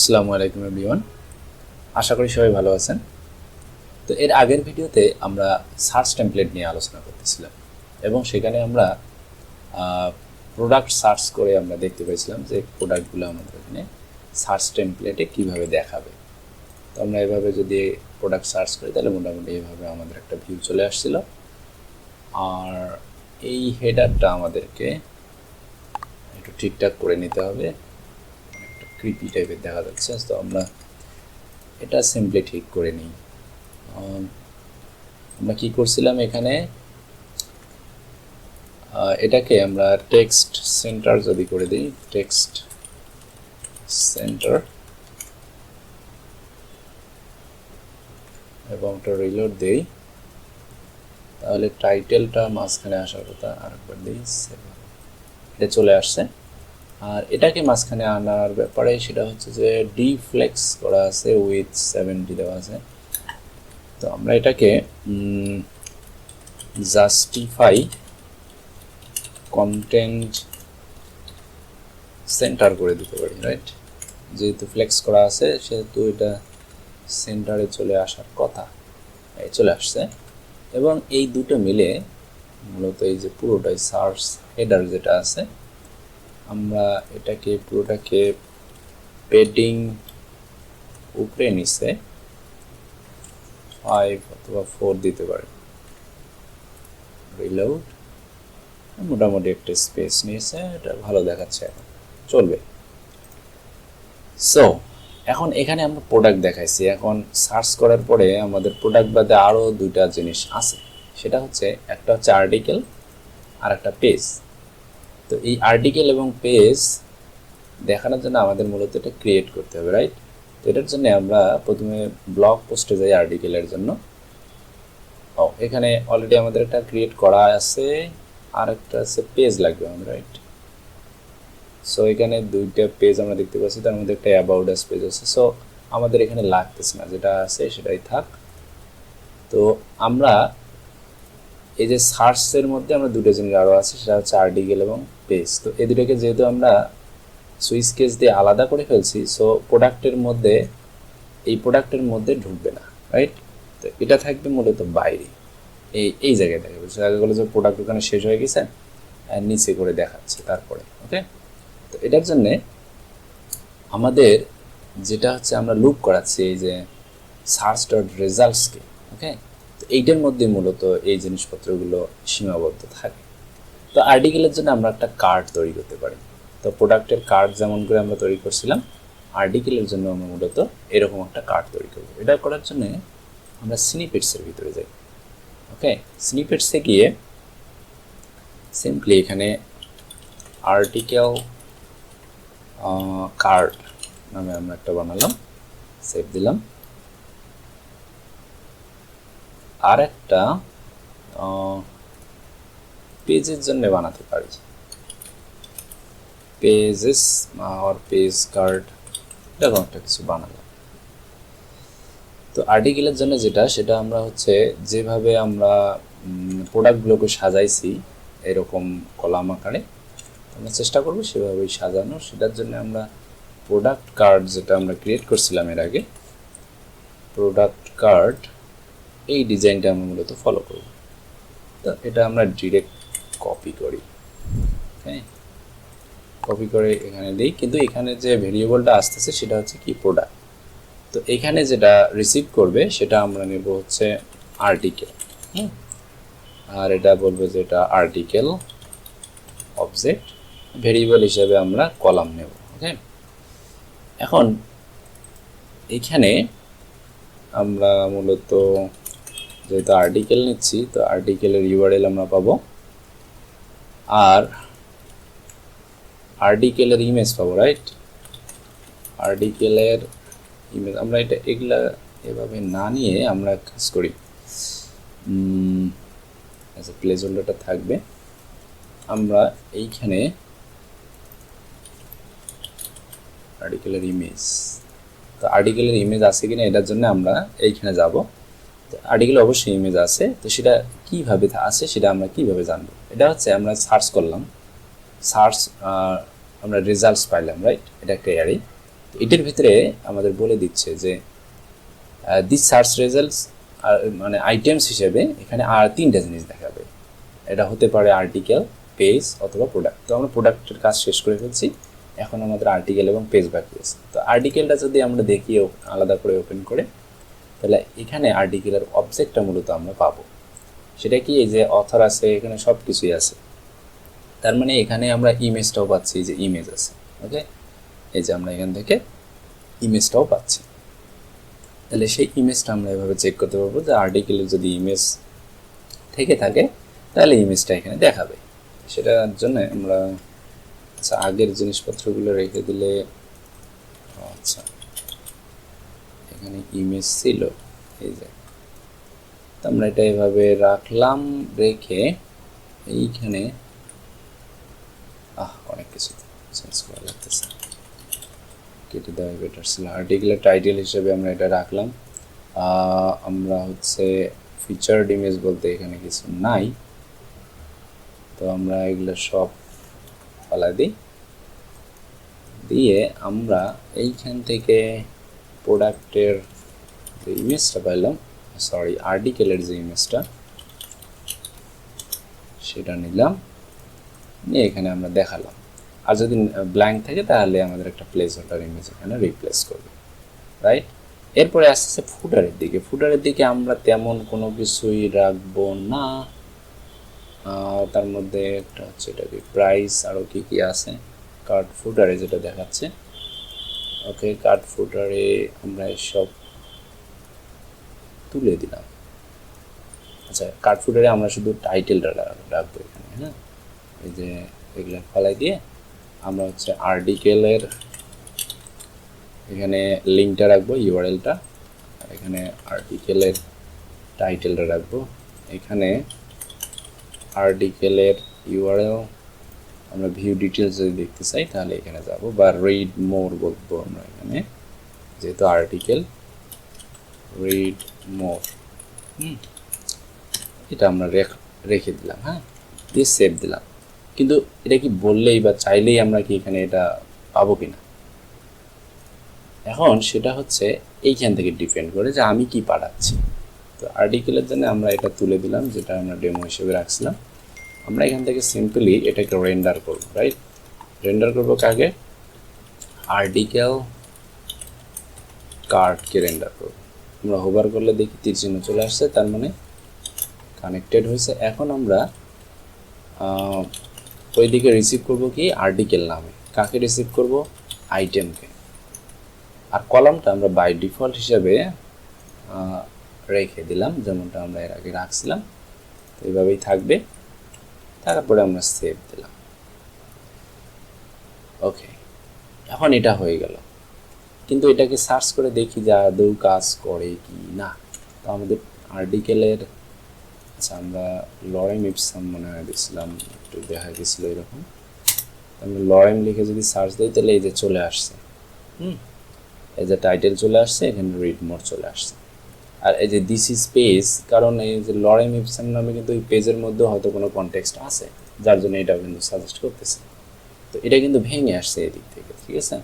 আসসালামু আলাইকুম এভরিওয়ান, আশা করি সবাই ভালো আছেন। তো এর আগের ভিডিওতে আমরা সার্চ টেমপ্লেট নিয়ে আলোচনা করতেছিলাম এবং সেখানে আমরা প্রোডাক্ট সার্চ করে আমরা দেখতে পেয়েছিলাম যে প্রোডাক্টগুলো আমাদের এখানে সার্চ টেমপ্লেটে কীভাবে দেখাবে। তো আমরা এভাবে যদি প্রোডাক্ট সার্চ করি তাহলে মোটামুটি এইভাবে আমাদের একটা ভিউ চলে আসছিল। আর এই হেডারটা আমাদেরকে একটু ঠিকঠাক করে নিতে হবে, একটা ক্রিপি টাইপের দেখা যাচ্ছে। তো আমরা এটা সিম্পলি ঠিক করে নিই। আমরা কি করছিলাম এখানে, এটাকে আমরা টেক্সট সেন্টার যদি করে দিই, টেক্সট সেন্টার, এবং একটা রিলোড দিই, তাহলে টাইটেলটা মাঝখানে আসার কথা। আরেকবার দিই, এটা চলে আসছে। আর এটাকে মাঝখানে আনার ব্যাপারে সেটা হচ্ছে যে ডিফ্লেক্স করা আছে, উইথ 70 দেওয়া আছে। তো আমরা এটাকে জাস্টিফাই কন্টেন্ট সেন্টার করে দিতে পারি, রাইট? যেহেতু ফ্লেক্স করা আছে সেহেতু এটা সেন্টারে চলে আসার কথা, এই চলে আসছে। এবং এই দুটো মিলে মূলত এই যে পুরোটাই সার্চ হেডার যেটা আছে, আমরা এটাকে পুরোটাকে পেডিং উপরে নিচে 5 অথবা 4 দিতে পারি। রিলোড, মোটামুটি একটা স্পেস নিয়েছে, এটা ভালো দেখাচ্ছে, এখন চলবে। সো এখন এখানে আমরা প্রোডাক্ট দেখাইছি। এখন সার্চ করার পরে আমাদের প্রোডাক্ট বাদে আরও দুইটা জিনিস আছে, সেটা হচ্ছে একটা হচ্ছে আর্টিকেল আর একটা পেজ। তো এই আর্টিকেল এবং পেজ দেখানোর জন্য আমাদের মূলত এটা ক্রিয়েট করতে হবে, রাইট? তো এটার জন্য আমরা প্রথমে ব্লগ পোস্টে যাই আর্টিকেলের জন্য। এখানে অলরেডি আমাদের একটা ক্রিয়েট করা আছে, আর একটা আছে পেজ লাগবে আমাদের, রাইট? সো এখানে দুইটা পেজ আমরা দেখতে পাচ্ছি, তার মধ্যে একটা অ্যাবাউট আস পেজ আছে। সো আমাদের এখানে লাগতেছে না, যেটা আছে সেটাই থাক। তো আমরা এই যে সার্চের মধ্যে আমরা দুটো জিনিস আরও আছে, সেটা হচ্ছে আর্টিকেল এবং পেজ। তো এই দুটোকে যেহেতু আমরা সুইচ কেস দিয়ে আলাদা করে ফেলছি, সো এই প্রোডাক্টের মধ্যে ঢুকবে না, রাইট? তো এটা থাকবে মূলত বাইরে, এই জায়গায় দেখাবে। জায়গাগুলো যে প্রোডাক্ট ওখানে শেষ হয়ে গেছে আর নিচে করে দেখাচ্ছে তারপরে, ওকে? তো এটার জন্যে আমাদের যেটা হচ্ছে আমরা লুপ করাচ্ছি এই যে সার্চ ডট রেজাল্টসকে, ওকে? তো এইটার মধ্যে মূলত এই জিনিসপত্রগুলো সীমাবদ্ধ থাকে। তো আর্টিকেলের জন্য আমরা একটা কার্ড তৈরি করতে পারি। তো প্রোডাক্টের কার্ড যেমন করে আমরা তৈরি করছিলাম, আর্টিকেলের জন্য আমরা মূলত এরকম একটা কার্ড তৈরি করব। এটা করার জন্য আমরা স্নিপেটসের ভিতরে যাই, ওকে? স্নিপেটসে গিয়ে সিম্পলি এখানে আর্টিকেল কার্ড নামে আমরা একটা বানালাম, সেভ দিলাম। আর একটা পেজের জন্য বানাতে পারি, পেজেস আর পেজ কার্ড, এরকম একটা কিছু বানালাম। তো আর্টিকেলের জন্য সেটা আমরা হচ্ছে যেভাবে আমরা প্রোডাক্টগুলোকে সাজাইছি এরকম কলাম আকারে আমরা চেষ্টা করব সেভাবেই সাজানোর। সেটার জন্য আমরা প্রোডাক্ট কার্ড যেটা আমরা ক্রিয়েট করছিলাম এর আগে, প্রোডাক্ট কার্ড, এই ডিজাইনটা আমরা মূলত ফলো করব। তো এটা আমরা ডিরেক্ট কপি করি, হ্যাঁ, কপি করে এখানে দিই। কিন্তু এখানে যে ভেরিয়েবলটা আসতেছে সেটা হচ্ছে কি, প্রোডাক্ট। তো এখানে যেটা রিসিভ করবে সেটা আমরা নেব হচ্ছে আর্টিকেল, আর এটা বলবো যে এটা আর্টিকেল অবজেক্ট, ভেরিয়েবল হিসেবে আমরা কলাম নেব, ওকে? এখন এখানে আমরা মূলত যেহেতু আর্টিকেল নিচ্ছি, তো আর্টিকেলের ইউআরএল আমরা পাবো, আর আর্টিকেলের ইমেজ পাবো, রাইট? আর্টিকেলের ইমেজ আমরা এগুলা এভাবে না নিয়ে আমরা কাজ করি, প্লেস হোল্ডারটা থাকবে। আমরা এইখানে আর্টিকেলের ইমেজ, তো আর্টিকেলের ইমেজ আছে কিনা এটার জন্য আমরা এইখানে যাব। তো আর্টিকেল অবশ্যই ইমেজ আছে, তো সেটা কিভাবে আছে সেটা আমরা কিভাবে জানবো? এটা হচ্ছে আমরা সার্চ করলাম, আমরা রেজাল্টস পাইলাম, রাইট? এটা একটা অ্যারে। এটার ভিতরে আমাদের বলে দিচ্ছে যে দিস সার্চ রেজাল্টস মানে আইটেমস হিসেবে এখানে আর 3টা জিনিস দেখাবে। এটা হতে পারে আর্টিকেল, পেজ অথবা প্রোডাক্ট। তো আমরা প্রোডাক্টের কাজ শেষ করে ফেলছি, এখন আমাদের আর্টিকেল এবং পেজ বাকি আছে। তো আর্টিকেলটা যদি আমরা দেখি আলাদা করে ওপেন করে, তাহলে এখানে আর্টিকেলের অবজেক্টটা মূলত আমরা পাবো। সেটা কি, এই যে অথর আছে, এখানে সব কিছুই আছে। তার মানে এখানে আমরা ইমেজটাও পাচ্ছি, যে ইমেজ আছে। ওকে, এই যে আমরা এখান থেকে ইমেজটাও পাচ্ছি। তাহলে সেই ইমেজটা আমরা এভাবে চেক করতে পারবো যে আর্টিকেলের যদি ইমেজ থেকে থাকে তাহলে ইমেজটা এখানে দেখাবে। সেটার জন্য আমরা আচ্ছা আগের জিনিসপত্রগুলো রেখে দিলে, আচ্ছা এখানে ইমেজ ছিল, এই যে তো আমরা এটা এভাবে রাখলাম, রেখে এইখানে অনেক কিছু চেঞ্জ করা লাগতেছে, কেটে দেওয়া বেটার ছিল। আর্টিকেলের টাইটেল হিসেবে আমরা এটা রাখলাম। আমরা হচ্ছে ফিচার্ড ইমেজ বলতে এখানে কিছু নাই, তো আমরা এগুলো সব ফালা দিই। দিয়ে আমরা এইখান থেকে প্রোডাক্টের যে ইমেজটা পাইলাম, সরি আর্টিকেলের যে ইমেজটা সেটা নিলাম, নিয়ে এখানে আমরা দেখালাম। আর যদি ব্ল্যাঙ্ক থাকে তাহলে আমাদের একটা প্লেস হোল্ডার ইমেজ এখানে রিপ্লেস করবে, রাইট। এরপরে আসছে ফুটারের দিকে। ফুটারের দিকে আমরা তেমন কোনো কিছুই রাখবো না। তার মধ্যে একটা হচ্ছে এটা কি প্রাইস, আরও কী কী আছে কার্ড ফুটারে যেটা দেখাচ্ছে। ওকে, কার্ড ফুটারে আমরা সব তুলে দিলাম। আচ্ছা, কার্ড ফুটারে আমরা শুধু টাইটেলটা রাখবো এখানে, হ্যাঁ। এই যে এগুলো ফলাই দিয়ে আমরা হচ্ছে আর্টিকেলের এখানে লিঙ্কটা রাখবো, ইউআরএলটা, আর এখানে আর্টিকেলের টাইটেলটা রাখবো। এখানে আর্টিকেলের ইউআরএল আমরা ভিউ ডিটেলস যদি দেখতে চাই তাহলে এখানে যাব, বা রিড মোর বলবো আমরা এখানে, যেহেতু আর্টিকেল রিড মোর। এটা আমরা রেখে দিলাম, হ্যাঁ, দিয়ে সেভ দিলাম। কিন্তু এটা কি বললেই বা চাইলেই আমরা কি এখানে এটা পাবো কিনা, এখন সেটা হচ্ছে এইখান থেকে ডিপেন্ড করে যে আমি কি পাঠাচ্ছি। তো আর্টিকেলের জন্য আমরা এটা তুলে দিলাম, যেটা আমরা ডেমো হিসেবে রাখছিলাম। আমরা এখান থেকে সিম্পলি এটাকে রেন্ডার করব, রাইট। রেন্ডার করব কাকে, আর্টিকেল কার্ডকে রেন্ডার করব। আমরা হোভার করলে দেখি তীর চিহ্ন চলে আসছে, তার মানে কানেক্টেড হয়েছে। এখন আমরা ওইদিকে রিসিভ করব কি, আর্টিকেল নামে। কাকে রিসিভ করব, আইটেমকে। আর কলামটা আমরা বাই ডিফল্ট হিসাবে রেখে দিলাম, যেমনটা আমরা এর আগে রাখছিলাম। তো এইভাবেই থাকবে। তারপরে আমরা সেভ দিলাম। ওকে, এখন এটা হয়ে গেল। কিন্তু এটাকে সার্চ করে দেখি যে আদৌ কাজ করে কি না। তো আমাদের আর্টিকেলের, আচ্ছা আমরা লরেম ইপসাম মনে হয় দিয়েছিলাম, একটু দেখা গেছিলো এরকম। আমরা লরেম লিখে যদি সার্চ দিই তাহলে এই যে চলে আসছে, এই যে টাইটেল চলে আসছে, এখানে রিড মোর চলে আসছে। আর এই যে দিস ইজ পেজ, কারণ এই যে লরেম ইপসাম নামে কিন্তু এই পেজের মধ্যে হয়তো কোনো কনটেক্সট আছে, যার জন্য এটাও কিন্তু সাজেস্ট করতেছে। তো এটা কিন্তু ভেঙে আসছে এদিক থেকে, ঠিক আছে।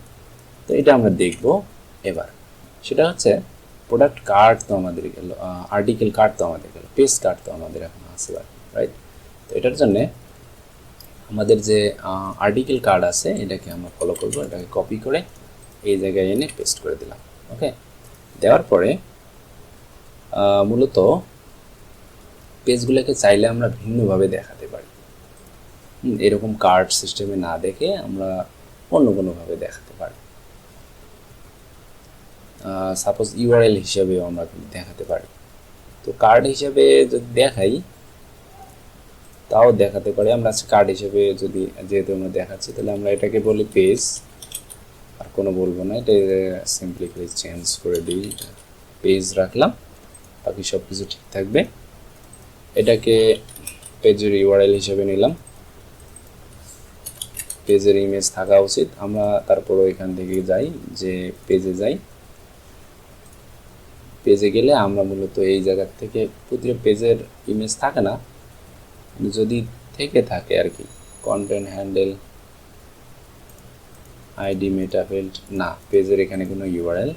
তো এটা আমরা দেখব এবার। সেটা হচ্ছে প্রোডাক্ট কার্ড তো আমাদের গেল, আর্টিকেল কার্ড তো আমাদের গেল, পেজ কার্ড তো আমাদের এখন আছে, রাইট। তো এটার জন্যে আমাদের যে আর্টিকেল কার্ড আছে এটাকে আমরা ফলো করব। এটাকে কপি করে এই জায়গায় এনে পেস্ট করে দিলাম। ওকে, দেওয়ার পরে মূলত পেজগুলোকে চাইলে আমরা ভিন্নভাবে দেখাতে পারি। এরকম কার্ড সিস্টেমে না দেখে আমরা অন্য কোনোভাবে দেখাতে পারি। সাপোজ ইউআরএল হিসেবেও আমরা দেখাতে পারি। তো কার্ড হিসেবে যদি দেখাই তাও দেখাতে পারি। আমরা কার্ড হিসেবে যদি, যেহেতু আমরা দেখাচ্ছি, তাহলে আমরা এটাকে বলি পেজ, আর কোনো বলবো না। এটা সিম্পলি চেঞ্জ করে দিই, পেজ রাখলাম, বাকি সব কিছু ঠিক থাকবে। এটাকে পেজের ইউআরএল হিসেবে নিলাম, পেজের ইমেজ থাকা উচিত। আমরা তারপরও এখান থেকে যাই, যে পেজে যাই, পেজে গেলে আমরা মূলত এই জায়গার থেকে প্রতিটা পেজের ইমেজ থাকে না, যদি থেকে থাকে আর কি, কন্টেন্ট হ্যান্ডেল আইডি মেটা ফিল্ড না, পেজের এখানে কোনো ইউআরএল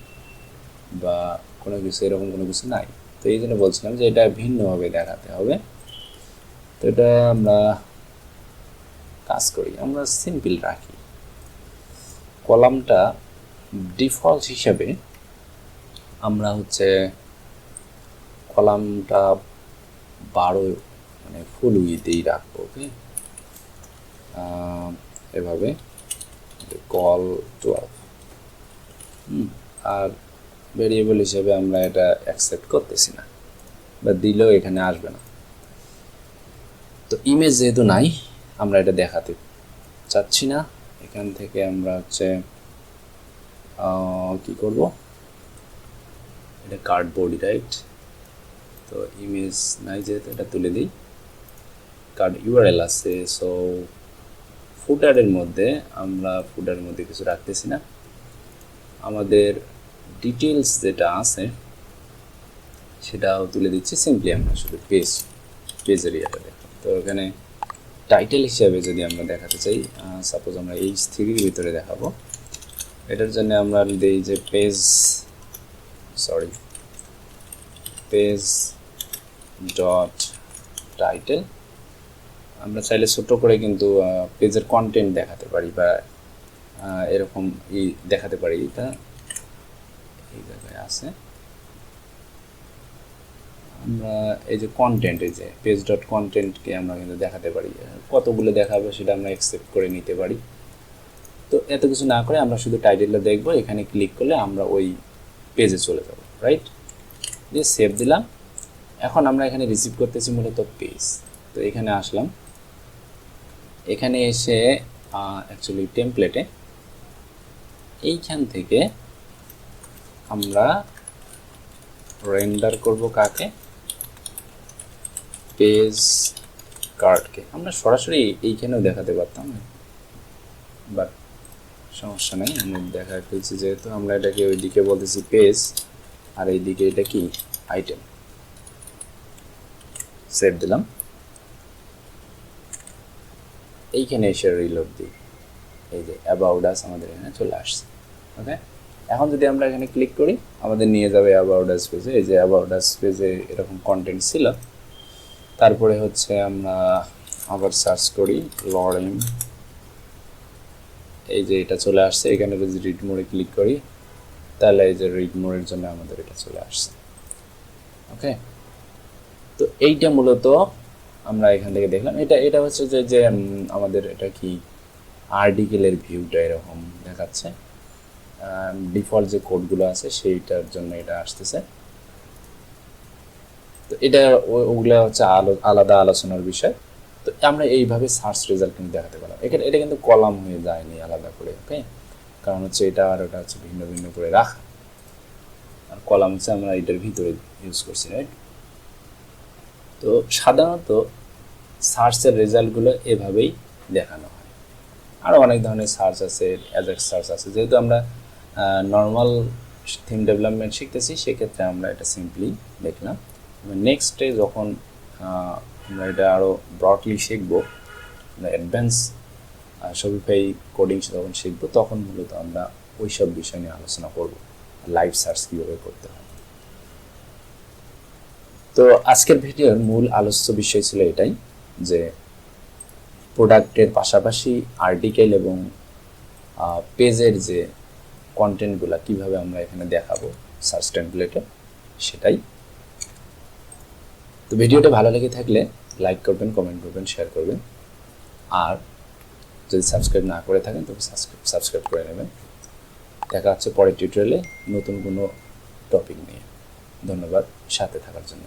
বা কোনো কিছু এরকম কোনো কিছু নাই। তো এই জন্য বলছিলাম যে এটা ভিন্নভাবে দেখাতে হবে। তো এটা আমরা কাজ করি, আমরা সিম্পল রাখি। কলামটা ডিফল্ট হিসাবে আমরা হচ্ছে কলামটা 12 মানে ফুল উইথেই রাখবো। ওকে, এভাবে কল 12। আর ভেরিয়েবল হিসেবে আমরা এটা অ্যাকসেপ্ট করতেছি না বা দিলেও এখানে আসবে না। তো ইমেজ যেহেতু নাই, আমরা এটা দেখাতে চাচ্ছি না। এখান থেকে আমরা হচ্ছে কি করব, এটা কার্ডবোর্ডই রাইট। তো ইমেজ নাই যেহেতু এটা তুলে দিই। কার্ড ইউআরএল আছে, সো ফুটারের মধ্যে আমরা ফুটারের মধ্যে কিছু রাখতেছি না। আমাদের ডিটেলস যেটা আছে সেটাও তুলে দিচ্ছি। সিম্পলি আমরা শুধু পেজ এরিয়াটা দেখাবো। তো এখানে টাইটেল হিসাবে যদি আমরা দেখাতে চাই, সাপোজ আমরা H3 এর ভিতরে দেখাবো, এটার জন্য আমরা দিই যে পেজ ডট টাইটেল। আমরা চাইলে ছোট করে কিন্তু পেজের কন্টেন্ট দেখাতে পারি বা এরকম দেখাতে পারি। এটা এই জায়গায় আছে, আমরা এই যে কন্টেন্ট, এই যে পেজ ডট কন্টেন্টকে আমরা কিন্তু দেখাতে পারি। কতগুলো দেখাবে সেটা আমরা অ্যাকসেপ্ট করে নিতে পারি। তো এত কিছু না করে আমরা শুধু টাইটেলটা দেখবো। এখানে ক্লিক করলে আমরা ওই পেজে চলে যাব, রাইট? দিয়ে সেভ দিলাম। এখন আমরা এখানে রিসিভ করতেছি মূলত পেজ। তো এখানে আসলাম, এখানে এসে অ্যাকচুয়ালি টেমপ্লেটে এইখান থেকে আমরা রেন্ডার করব কাকে, পেজ কার্ডকে। আমরা সরাসরি এইখানেও দেখাতে পারতাম, বাট সমস্যা নেই, আমরা দেখায় ফেলছি যেহেতু। আমরা এটাকে ওইদিকে বলতেছি পেজ, আর এইদিকে এটা কি আইটেম। সেভ দিলাম। এইখানে এসে রিলোড দিই, এই যে অ্যাবাউট আস আমাদের এখানে চলে আসছে। ওকে, এখন যদি আমরা এখানে ক্লিক করি আমাদের নিয়ে যাবে অ্যাবাউট আস পেজে। এই যে অ্যাবাউট আস পেজে এরকম কন্টেন্ট ছিল। তারপরে হচ্ছে আমরা আবার সার্চ করি লরেম, এই যে এটা চলে আসছে। এখানে যদি রিড মোডে ক্লিক করি তাহলে এই যে রিড মোডের জন্য আমাদের এটা চলে আসছে। ওকে, তো এইটা মূলত আমরা এখান থেকে দেখলাম। এটা হচ্ছে যে আমাদের এটা কি আর্টিকেলের ভিউটা এরকম দেখাচ্ছে। ডিফল্ট যে কোডগুলো আছে সেইটার জন্য এটা আসতেছে। তো এটা ওগুলো হচ্ছে আলাদা আলোচনার বিষয়। তো আমরা এইভাবে সার্চ রেজাল্ট কিন্তু দেখাতে পারলাম। এটা কিন্তু কলাম হয়ে যায়নি আলাদা করে। ওকে, কারণ হচ্ছে এটা আর ওটা হচ্ছে ভিন্ন ভিন্ন করে রাখা, আর কলাম হচ্ছে আমরা এটার ভিতরে ইউজ করছি, রাইট? তো সাধারণত সার্চের রেজাল্টগুলো এভাবেই দেখানো হয়। আরও অনেক ধরনের সার্চ আছে, অ্যাজাক্স সার্চ আছে। যেহেতু আমরা নর্মাল থিম ডেভেলপমেন্ট শিখতেছি, সেক্ষেত্রে আমরা এটা সিম্পলি দেখলাম। নেক্সটে যখন আমরা এটা আরও ব্রডলি শিখবো, আমরা অ্যাডভান্স শপিফাই কোডিং যখন শিখবো, তখন মূলত আমরা ওই সব বিষয় নিয়ে আলোচনা করব, লাইভ সার্চ কীভাবে করতে হয়। তো আজকের ভিডিওর মূল আলোচ্য বিষয় ছিল এটাই, যে প্রোডাক্টের পাশাপাশি আর্টিকেল এবং পেজের যে কন্টেন্টগুলো কীভাবে আমরা এখানে দেখাবো সার্চ টেমপ্লেটে, সেটাই। তো ভিডিওটা ভালো লেগে থাকলে লাইক করবেন, কমেন্ট করবেন, শেয়ার করবেন। আর যদি সাবস্ক্রাইব না করে থাকেন তবে সাবস্ক্রাইব করে নেবেন। দেখা হচ্ছে পরের টিউটোরিয়ালে নতুন কোনো টপিক নিয়ে। ধন্যবাদ সাথে থাকার জন্য।